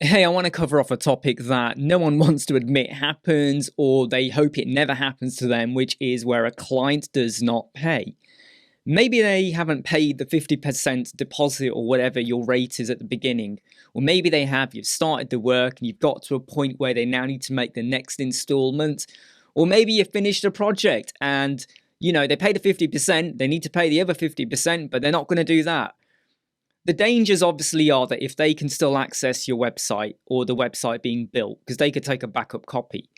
Hey, I want to cover off a topic that no one wants to admit happens, or they hope it never happens to them, which is where a client does not pay. Maybe they haven't paid the 50% deposit or whatever your rate is at the beginning. Or maybe they have, you've started the work and you've got to a point where they now need to make the next installment. Or maybe you finished a project and, they pay the 50%, they need to pay the other 50%, but they're not going to do that. The dangers obviously are that if they can still access your website or the website being built, because they could take a backup copy.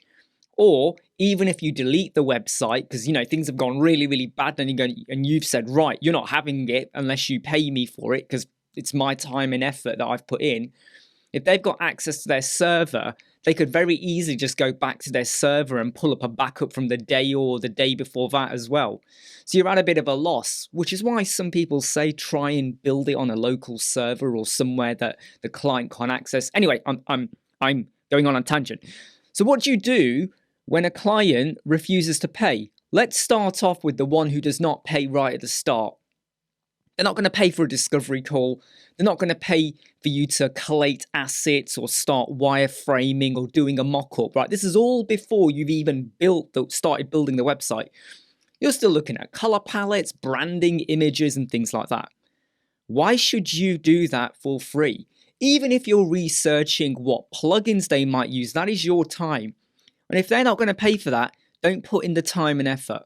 Or even if you delete the website, because things have gone really, really bad, and you've said, right, you're not having it unless you pay me for it, because it's my time and effort that I've put in. If they've got access to their server, they could very easily just go back to their server and pull up a backup from the day or the day before that as well. So you're at a bit of a loss, which is why some people say try and build it on a local server or somewhere that the client can't access. Anyway, I'm going on a tangent. So what do you do when a client refuses to pay? Let's start off with the one who does not pay right at the start. They're not going to pay for a discovery call. They're not going to pay for you to collate assets or start wireframing or doing a mock-up, right? This is all before you've even started building the website. You're still looking at color palettes, branding, images, and things like that. Why should you do that for free? Even if you're researching what plugins they might use, that is your time. And if they're not going to pay for that, don't put in the time and effort.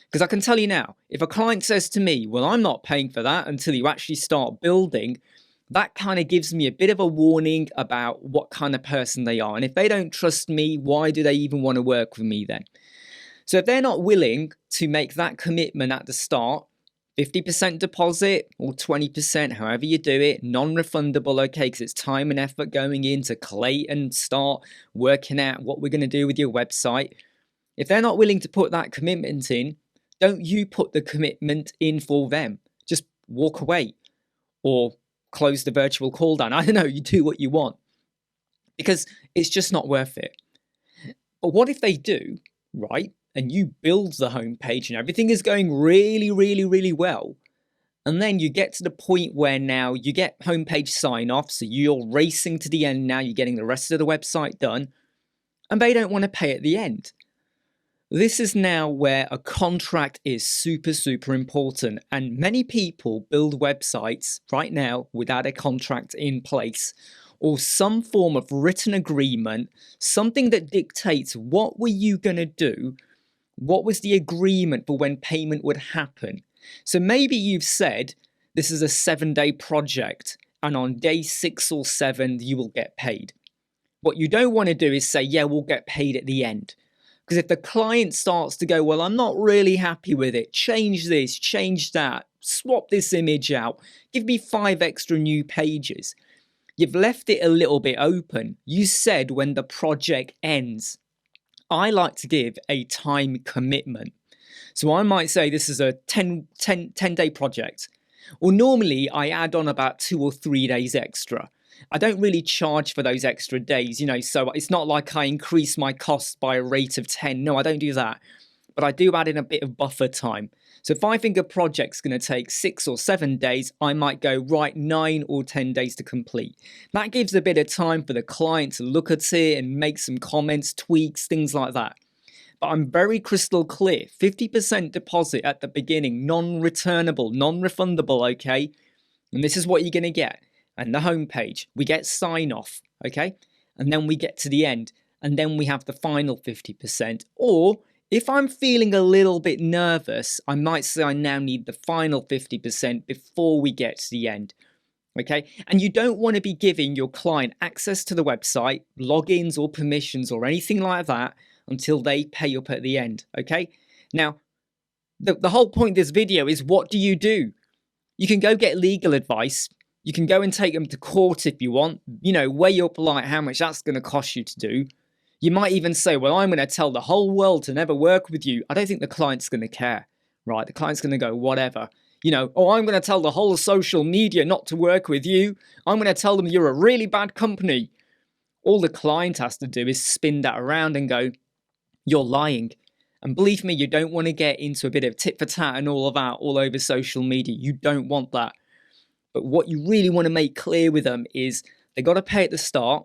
Because I can tell you now, if a client says to me, well, I'm not paying for that until you actually start building, that kind of gives me a bit of a warning about what kind of person they are. And if they don't trust me, why do they even want to work with me then? So if they're not willing to make that commitment at the start, 50% deposit or 20%, however you do it, non-refundable, okay, because it's time and effort going in to collate and start working out what we're going to do with your website. If they're not willing to put that commitment in, don't you put the commitment in for them. Just walk away or close the virtual call down. I don't know, you do what you want because it's just not worth it. But what if they do, right? And you build the homepage and everything is going really, really, really well. And then you get to the point where now you get homepage sign off. So you're racing to the end now. You're getting the rest of the website done. And they don't want to pay at the end. This is now where a contract is super, super important. And many people build websites right now without a contract in place or some form of written agreement, something that dictates what were you going to do, what was the agreement for when payment would happen. So maybe you've said this is a 7-day project and on day 6 or 7 you will get paid. What you don't want to do is say, yeah, we'll get paid at the end. Because if the client starts to go, well, I'm not really happy with it, change this, change that, swap this image out, give me 5 extra new pages. You've left it a little bit open. You said when the project ends. I like to give a time commitment. So I might say this is a 10-day project. Or normally I add on about 2 or 3 days extra. I don't really charge for those extra days, so it's not like I increase my costs by a rate of 10. No, I don't do that. But I do add in a bit of buffer time. So if I think a project's going to take 6 or 7 days, I might go right 9 or 10 days to complete. That gives a bit of time for the client to look at it and make some comments, tweaks, things like that. But I'm very crystal clear, 50% deposit at the beginning, non-returnable, non-refundable, okay? And this is what you're going to get. And the homepage, we get sign off, okay? And then we get to the end, and then we have the final 50%. Or if I'm feeling a little bit nervous, I might say I now need the final 50% before we get to the end, okay? And you don't want to be giving your client access to the website, logins or permissions or anything like that until they pay up at the end, okay? Now, the whole point of this video is what do? You can go get legal advice. You can go and take them to court if you want, weigh up like how much that's going to cost you to do. You might even say, well, I'm going to tell the whole world to never work with you. I don't think the client's going to care, right? The client's going to go, whatever. I'm going to tell the whole of social media not to work with you. I'm going to tell them you're a really bad company. All the client has to do is spin that around and go, you're lying. And believe me, you don't want to get into a bit of tit for tat and all of that all over social media. You don't want that. But what you really want to make clear with them is they got to pay at the start.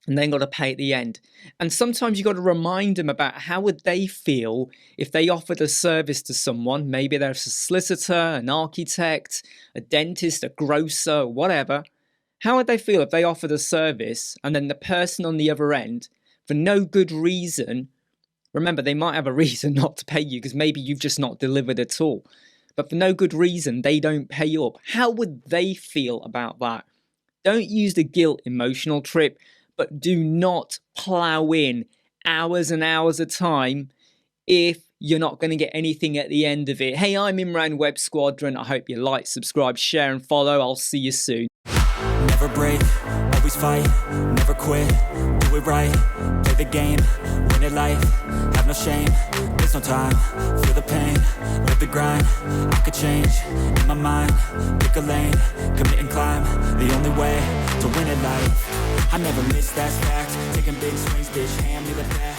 and then got to pay at the end. And sometimes you got to remind them about how would they feel if they offered a service to someone. Maybe there's a solicitor, an architect, a dentist, a grocer, whatever. How would they feel if they offered a service and then the person on the other end, for no good reason, remember they might have a reason not to pay you because maybe you've just not delivered at all, but for no good reason they don't pay you up. How would they feel about that? Don't use the guilt emotional trip, but do not plow in hours and hours of time if you're not going to get anything at the end of it. Hey, I'm Imran, Web Squadron. I hope you like, subscribe, share and follow. I'll see you soon. Never break, always fight, never quit, do it right, play the game, win it life, have no shame, there's no time, feel the pain, live the grind, I could change, in my mind, pick a lane, commit and climb, the only way to win it life, I never miss, that's fact, taking big swings, bitch, hand me the bat.